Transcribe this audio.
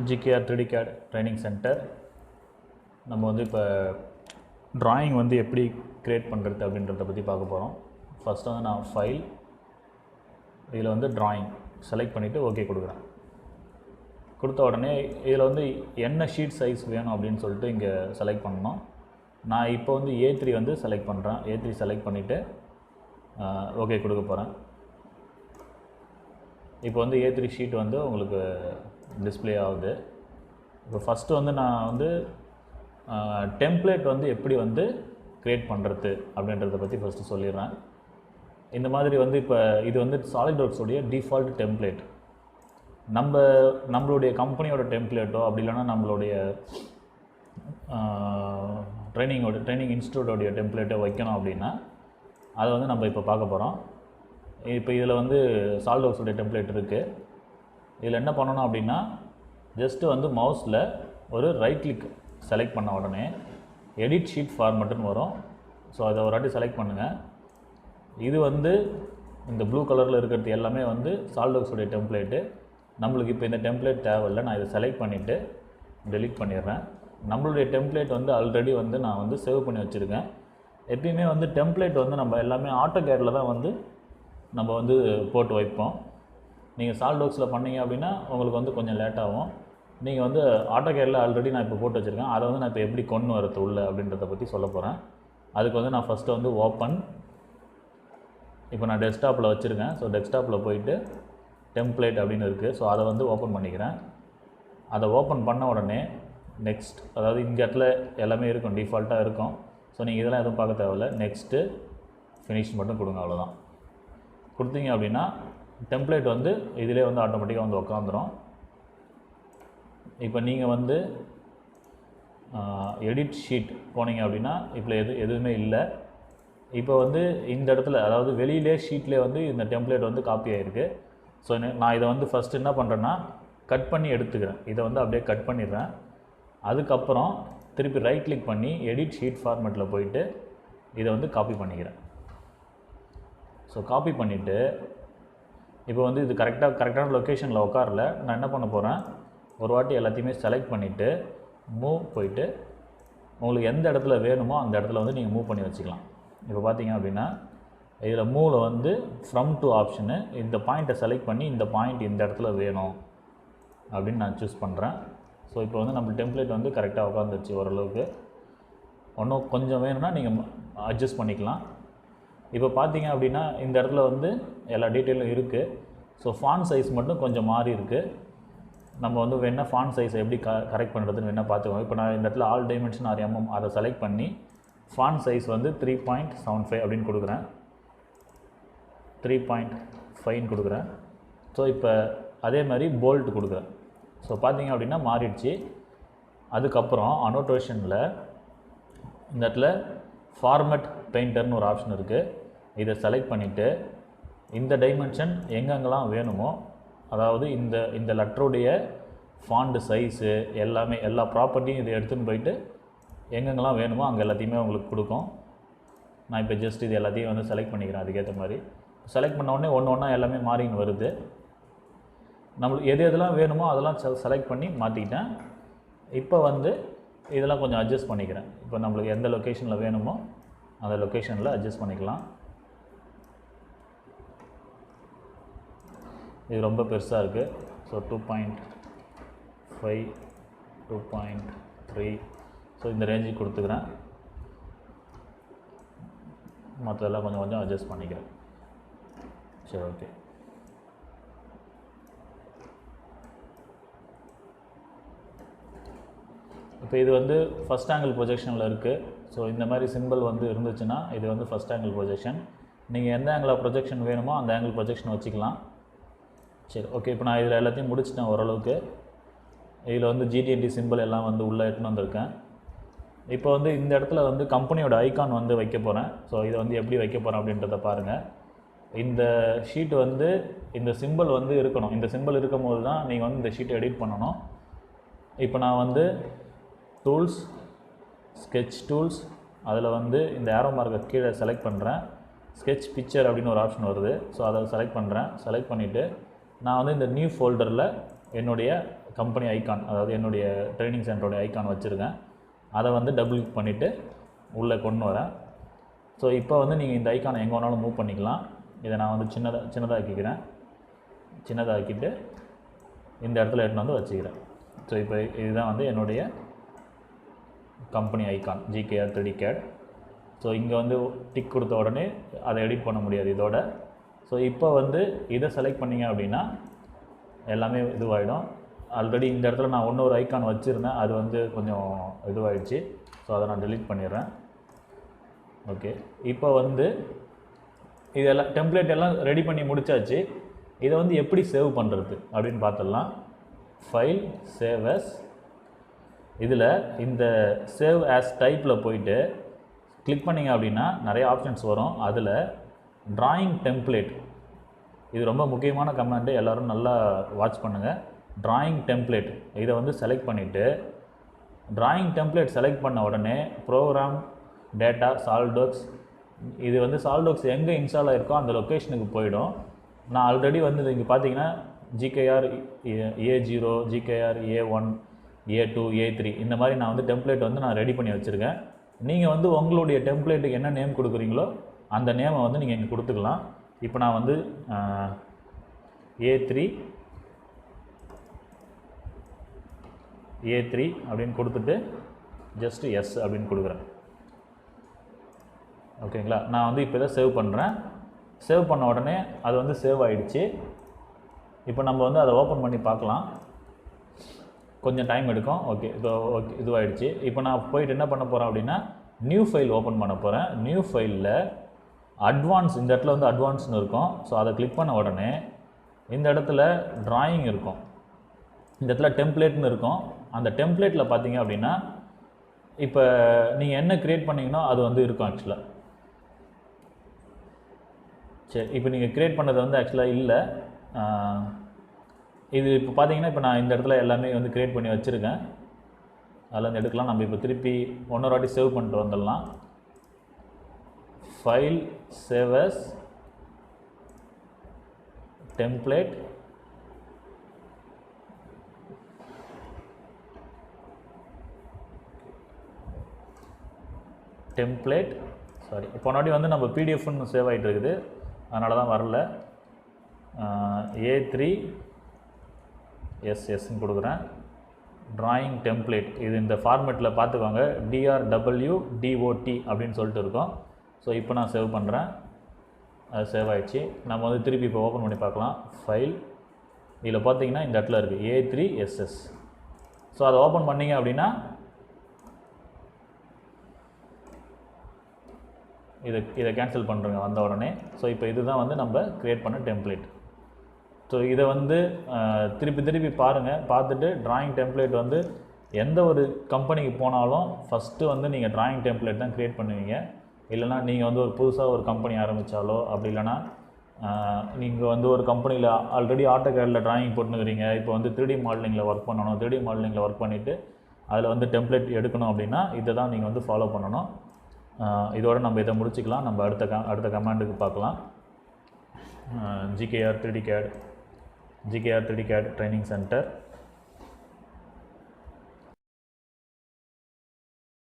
GKR 3D CAD training centre. நம்ம வந்து இப்போ ட்ராயிங் வந்து எப்படி க்ரியேட் பண்ணுறது அப்படின்றத பற்றி பார்க்க போகிறோம். ஃபஸ்ட்டு வந்து நான் ஃபைல், இதில் வந்து ட்ராயிங் செலக்ட் பண்ணிவிட்டு ஓகே கொடுக்குறேன். கொடுத்த உடனே இதில் வந்து என்ன ஷீட் சைஸ் வேணும் அப்படின்னு சொல்லிட்டு இங்கே செலக்ட் பண்ணணும். நான் இப்போ வந்து A3 வந்து செலக்ட் பண்ணுறேன். A3 செலக்ட் பண்ணிவிட்டு ஓகே கொடுக்க போகிறேன். இப்போ வந்து A3 ஷீட் வந்து உங்களுக்கு டிஸ்பிளே ஆகுது. இப்போ ஃபஸ்ட்டு வந்து நான் வந்து டெம்ப்ளேட் வந்து எப்படி வந்து க்ரியேட் பண்ணுறது அப்படின்றத பற்றி ஃபஸ்ட்டு சொல்லிடுறேன். இந்த மாதிரி வந்து இப்போ இது வந்து SolidWorks உடைய டிஃபால்ட் டெம்ப்ளேட். நம்மளுடைய கம்பெனியோட டெம்ப்ளேட்டோ அப்படி இல்லைன்னா நம்மளுடைய ட்ரைனிங் இன்ஸ்டியூட்டோடைய டெம்ப்ளேட்டோ வைக்கணும் அப்படின்னா அதை வந்து நம்ம இப்போ பார்க்க போகிறோம். இப்போ இதில் வந்து SolidWorks உடைய டெம்ப்ளேட் இருக்குது. இதில் என்ன பண்ணணும் அப்படின்னா ஜஸ்ட்டு வந்து மவுஸில் ஒரு ரைட் கிளிக் செலக்ட் பண்ண உடனே எடிட் ஷீட் ஃபார்மேட்டுன்னு வரும். ஸோ அதை ஒரு வாட்டி செலக்ட் பண்ணுங்கள். இது வந்து இந்த ப்ளூ கலரில் இருக்கிறது எல்லாமே வந்து SolidWorks உடைய டெம்ப்ளேட்டு. நம்மளுக்கு இப்போ இந்த டெம்ப்ளேட் தேவையில்லை. நான் இதை செலக்ட் பண்ணிவிட்டு டெலீட் பண்ணிடுறேன். நம்மளுடைய டெம்ப்ளேட் வந்து ஆல்ரெடி வந்து நான் வந்து சேவ் பண்ணி வச்சுருக்கேன். எப்பயுமே வந்து டெம்ப்ளேட் வந்து நம்ம எல்லாமே AutoCADல தான் வந்து நம்ம வந்து போட்டு வைப்போம். நீங்கள் SolidWorksல பண்ணீங்க அப்படின்னா உங்களுக்கு வந்து கொஞ்சம் லேட் ஆகும். நீங்கள் வந்து AutoCADல ஆல்ரெடி நான் இப்போ போட்டு வச்சுருக்கேன். அதை வந்து நான் இப்போ எப்படி கொண்டு வரது உள்ள அப்படின்றத பற்றி சொல்ல போகிறேன். அதுக்கு வந்து நான் ஃபஸ்ட்டு வந்து ஓப்பன், இப்போ நான் டெஸ்க்டாப்பில் வச்சுருக்கேன். ஸோ டெஸ்க்டாப்பில் போயிட்டு டெம்ப்ளேட் அப்படின்னு இருக்குது. ஸோ அதை வந்து ஓப்பன் பண்ணிக்கிறேன். அதை ஓப்பன் பண்ண உடனே நெக்ஸ்ட், அதாவது இந்த இடத்துல எல்லாமே இருக்கும், டிஃபால்ட்டாக இருக்கும். ஸோ நீங்கள் இதெல்லாம் எதுவும் பார்க்க தேவையில்லை. நெக்ஸ்ட்டு ஃபினிஷ் மட்டும் கொடுங்க, அவ்வளோதான். கொடுத்தீங்க அப்படின்னா டெம்ப்ளேட் வந்து இதிலே வந்து ஆட்டோமேட்டிக்காக வந்து உட்காந்துரும். இப்போ நீங்கள் வந்து எடிட் ஷீட் போனீங்க அப்படின்னா இப்போ எதுவுமே இல்லை. இப்போ வந்து இந்த இடத்துல, அதாவது வெளியிலே ஷீட்லேயே வந்து இந்த டெம்ப்ளேட் வந்து காப்பி ஆகிருக்கு. ஸோ நான் இதை வந்து ஃபஸ்ட்டு என்ன பண்ணுறேன்னா கட் பண்ணி எடுத்துக்கிறேன். இதை வந்து அப்படியே கட் பண்ணிடுறேன். அதுக்கப்புறம் திருப்பி ரைட் கிளிக் பண்ணி எடிட் ஷீட் ஃபார்மேட்டில் போயிட்டு இதை வந்து காப்பி பண்ணிக்கிறேன். ஸோ காப்பி பண்ணிவிட்டு இப்போ வந்து இது கரெக்டான லொக்கேஷனில் உட்காரல. நான் என்ன பண்ண போகிறேன், ஒரு வாட்டி எல்லாத்தையுமே செலக்ட் பண்ணிவிட்டு மூவ் போயிட்டு உங்களுக்கு எந்த இடத்துல வேணுமோ அந்த இடத்துல வந்து நீங்கள் மூவ் பண்ணி வச்சுக்கலாம். இப்போ பார்த்தீங்க அப்படின்னா இதில் மூவில் வந்து ஃப்ரம் டு ஆப்ஷனு, இந்த பாயிண்ட்டை செலக்ட் பண்ணி இந்த பாயிண்ட் இந்த இடத்துல வேணும் அப்படின்னு நான் சூஸ் பண்ணுறேன். ஸோ இப்போ வந்து நம்ம டெம்ப்ளேட் வந்து கரெக்டாக உட்காந்துருச்சு ஓரளவுக்கு. இன்னும் கொஞ்சம் வேணும்னா நீங்கள் அட்ஜஸ்ட் பண்ணிக்கலாம். இப்போ பார்த்தீங்க அப்படின்னா இந்த இடத்துல வந்து எல்லா டீட்டெயிலும் இருக்குது. ஸோ ஃபாண்ட் சைஸ் மட்டும் கொஞ்சம் மாறி இருக்குது. நம்ம வந்து வேணால் ஃபாண்ட் சைஸை எப்படி கரெக்ட் பண்ணுறதுன்னு வேணால் பார்த்துக்கோங்க. இப்போ நான் இந்த இடத்துல ஆல் டைமென்ஷன் ஆர் MM அதை செலக்ட் பண்ணி ஃபாண்ட் சைஸ் வந்து 3.75 அப்படின்னு கொடுக்குறேன். 3.5 கொடுக்குறேன். ஸோ இப்போ அதே மாதிரி போல்ட் கொடுக்குறேன். ஸோ பார்த்தீங்க அப்படின்னா மாறிடுச்சு. அதுக்கப்புறம் அனோட்டேஷனில் இந்த இடத்துல ஃபார்மேட் பெயிண்டர்னு ஒரு ஆப்ஷன் இருக்குது. இதை செலக்ட் பண்ணிவிட்டு இந்த டைமென்ஷன் எங்கெங்கெல்லாம் வேணுமோ, அதாவது இந்த லெட்டருடைய ஃபாண்ட் சைஸு எல்லாமே எல்லா ப்ராப்பர்ட்டியும் இதை எடுத்துன்னு போயிட்டு எங்கெங்கெல்லாம் வேணுமோ அங்கே எல்லாத்தையுமே உங்களுக்கு கொடுக்கும். நான் இப்போ ஜஸ்ட் இது எல்லாத்தையும் வந்து செலக்ட் பண்ணிக்கிறேன். அதுக்கேற்ற மாதிரி செலக்ட் பண்ண உடனே ஒன்று ஒன்றா எல்லாமே மாறின்னு வருது. நம்மளுக்கு எதெல்லாம் வேணுமோ அதெல்லாம் செலக்ட் பண்ணி மாற்றிக்கிட்டேன். இப்போ வந்து இதெல்லாம் கொஞ்சம் அட்ஜஸ்ட் பண்ணிக்கிறேன். இப்போ நம்மளுக்கு எந்த லொக்கேஷனில் வேணுமோ அந்த லொக்கேஷனில் அட்ஜஸ்ட் பண்ணிக்கலாம். இது ரொம்ப பெருசாக இருக்குது. ஸோ 2.5 2.3 ஸோ இந்த ரேஞ்சுக்கு கொடுத்துக்கிறேன். மற்றதெல்லாம் கொஞ்சம் கொஞ்சம் அட்ஜஸ்ட் பண்ணிக்கிறேன். சரி, ஓகே. இப்போ இது வந்து ஃபஸ்ட் ஆங்கிள் ப்ரொஜெக்ஷனில் இருக்குது. ஸோ இந்த மாதிரி சிம்பிள் வந்து இருந்துச்சுன்னா இது வந்து ஃபஸ்ட் ஆங்கிள் ப்ரொஜெக்ஷன். நீங்கள் எந்த ஆங்கிள் ஆஃப் ப்ரொஜெக்ஷன் வேணுமோ அந்த ஆங்கிள் ப்ரொஜெக்ஷன் வச்சுக்கலாம். சரி, ஓகே. இப்போ நான் இதில் எல்லாத்தையும் முடிச்சிட்டேன் ஓரளவுக்கு. இதில் வந்து GTNT சிம்பிள் எல்லாம் வந்து உள்ளே எடுத்துன்னு வந்திருக்கேன். இப்போ வந்து இந்த இடத்துல வந்து கம்பெனியோட ஐகான் வந்து வைக்க போகிறேன். ஸோ இதை வந்து எப்படி வைக்க போகிறேன் அப்படின்றத பாருங்கள். இந்த ஷீட் வந்து இந்த சிம்பிள் வந்து இருக்கணும். இந்த சிம்பிள் இருக்கும்போது தான் நீங்கள் வந்து இந்த ஷீட்டை எடிட் பண்ணணும். இப்போ நான் வந்து டூல்ஸ், ஸ்கெட்ச் டூல்ஸ், அதில் வந்து இந்த ஏரோ மார்க்கை கீழே செலக்ட் பண்ணுறேன். ஸ்கெட்ச் பிக்சர் அப்படின்னு ஒரு ஆப்ஷன் வருது. ஸோ அதை செலக்ட் பண்ணுறேன். செலக்ட் பண்ணிவிட்டு நான் வந்து இந்த நியூ ஃபோல்டரில் என்னுடைய கம்பெனி ஐகான், அதாவது என்னுடைய ட்ரைனிங் சென்டரோடைய ஐகான் வச்சுருக்கேன். அதை வந்து டபுள் கிளிக் பண்ணிவிட்டு உள்ளே கொண்டு வரேன். ஸோ இப்போ வந்து நீங்கள் இந்த ஐகானை எங்கே வேணாலும் மூவ் பண்ணிக்கலாம். இதை நான் வந்து சின்னதாக்கிக்கிறேன். சின்னதாக்கிட்டு இந்த இடத்துல எடுத்துன்னு வந்து வச்சுக்கிறேன். ஸோ இப்போ இதுதான் வந்து என்னுடைய company icon GKR 3D CAD. So இங்கே வந்து டிக் கொடுத்த உடனே அதை எடிட் பண்ண முடியாது இதோட. ஸோ இப்போ வந்து இதை செலக்ட் பண்ணிங்க அப்படின்னா எல்லாமே இதுவாகிடும். ஆல்ரெடி இந்த இடத்துல நான் இன்னொரு ஐகான் வச்சுருந்தேன், அது வந்து கொஞ்சம் இதுவாகிடுச்சு. ஸோ அதை நான் டெலீட் பண்ணிடுறேன். ஓகே, இப்போ வந்து இதெல்லாம் டெம்ப்ளேட் எல்லாம் ரெடி பண்ணி முடிச்சாச்சு. இதை வந்து எப்படி சேவ் பண்ணுறது அப்படின்னு பார்த்துடலாம். File, save as. இதில் இந்த சேவ் ஆஸ் டைப்பில் போயிட்டு கிளிக் பண்ணிங்க அப்படின்னா நிறைய ஆப்ஷன்ஸ் வரும். அதில் ட்ராயிங் டெம்ப்ளேட், இது ரொம்ப முக்கியமான கமெண்ட்டு, எல்லோரும் நல்லா வாட்ச் பண்ணுங்கள். ட்ராயிங் டெம்ப்ளேட் இதை வந்து செலக்ட் பண்ணிவிட்டு ட்ராயிங் டெம்ப்ளேட் செலக்ட் பண்ண உடனே ப்ரோக்ராம், டேட்டா, சால்ட்வொர்க்ஸ், இது வந்து சால்ட்வொர்க்ஸ் எங்கே இன்ஸ்டால் ஆகிருக்கோ அந்த லொக்கேஷனுக்கு போயிடும். நான் ஆல்ரெடி வந்து இங்கே பார்த்தீங்கன்னா GKR A0, GKR A1, A2, A3 இந்த மாதிரி நான் வந்து டெம்ப்ளேட் வந்து நான் ரெடி பண்ணி வச்சுருக்கேன். நீங்கள் வந்து உங்களுடைய டெம்ப்ளேட்டுக்கு என்ன நேம் கொடுக்குறீங்களோ அந்த நேமை வந்து நீங்கள் இங்கே கொடுத்துக்கலாம். இப்போ நான் வந்து A3 அப்படின்னு கொடுத்துட்டு ஜஸ்ட் எஸ் அப்படின்னு கொடுக்குறேன். ஓகேங்களா, நான் வந்து இப்போ இதை சேவ் பண்ணுறேன். சேவ் பண்ண உடனே அது வந்து சேவ் ஆகிடுச்சு. இப்போ நம்ம வந்து அதை ஓப்பன் பண்ணி பார்க்கலாம். கொஞ்சம் டைம் எடுக்கும். ஓகே, இதுவாகிடுச்சு. இப்போ நான் போயிட்டு என்ன பண்ண போகிறேன் அப்படின்னா நியூ ஃபைல் ஓப்பன் பண்ண போகிறேன். நியூ ஃபைலில் அட்வான்ஸ், இந்த இடத்துல வந்து அட்வான்ஸ்னு இருக்கும். ஸோ அதை கிளிக் பண்ண உடனே இந்த இடத்துல ட்ராயிங் இருக்கும், இந்த இடத்துல டெம்ப்ளேட்னு இருக்கும். அந்த டெம்ப்ளேட்டில் பார்த்தீங்க அப்படின்னா இப்போ நீங்கள் என்ன க்ரியேட் பண்ணிங்கன்னா அது வந்து இருக்கும் ஆக்சுவலாக. சரி, இப்போ நீங்கள் க்ரியேட் பண்ணது வந்து ஆக்சுவலாக இல்லை. இது இப்போ பார்த்தீங்கன்னா இப்போ நான் இந்த இடத்துல எல்லாமே வந்து க்ரியேட் பண்ணி வச்சுருக்கேன். அதில் வந்து எடுக்கலாம். நம்ம இப்போ திருப்பி ஒன்னொரு வாட்டி சேவ் பண்ணிட்டு வந்துடலாம். File, save as, template, sorry, இப்போ முன்னாடி வந்து நம்ம பிடிஎஃப்னு சேவ் ஆகிட்டு இருக்குது, அதனால தான் வரல. A3 எஸ்ன்னு கொடுக்குறேன். ட்ராயிங் டெம்ப்ளேட், இது இந்த ஃபார்மேட்டில் பார்த்துக்கோங்க, DRWDOT அப்படின்னு சொல்லிட்டு இருக்கும். ஸோ இப்போ நான் சேவ் பண்ணுறேன். அது சேவ் ஆகிடுச்சு. நம்ம வந்து திருப்பி இப்போ ஓப்பன் பண்ணி பார்க்கலாம். ஃபைல், இதில் பார்த்தீங்கன்னா இந்த இடத்துல இருக்குது A3SS. ஸோ அதை ஓப்பன் பண்ணிங்க அப்படின்னா இதை கேன்சல் பண்ணுறேங்க வந்த உடனே. ஸோ இப்போ இதுதான் வந்து நம்ம க்ரியேட் பண்ண டெம்ப்ளேட். ஸோ இதை வந்து திருப்பி பாருங்கள். பார்த்துட்டு ட்ராயிங் டெம்ப்ளேட் வந்து எந்த ஒரு கம்பெனிக்கு போனாலும் ஃபஸ்ட்டு வந்து நீங்கள் ட்ராயிங் டெம்ப்ளேட் தான் க்ரியேட் பண்ணுவீங்க. இல்லைனா நீங்கள் வந்து ஒரு புதுசாக ஒரு கம்பெனி ஆரம்பித்தாலோ, அப்படி இல்லைனா நீங்கள் வந்து ஒரு கம்பெனியில் ஆல்ரெடி AutoCADல ட்ராயிங் போட்டுனுக்கிறீங்க, இப்போ வந்து 3D மாடலிங்கில் ஒர்க் பண்ணணும், 3D மாடலிங்கில் ஒர்க் பண்ணிவிட்டு அதில் வந்து டெம்ப்ளேட் எடுக்கணும் அப்படின்னா இதை தான் நீங்கள் வந்து ஃபாலோ பண்ணணும். இதோடு நம்ம இதை முடிச்சுக்கலாம். நம்ம அடுத்த கமாண்டுக்கு பார்க்கலாம். GKR 3D CAD training centre.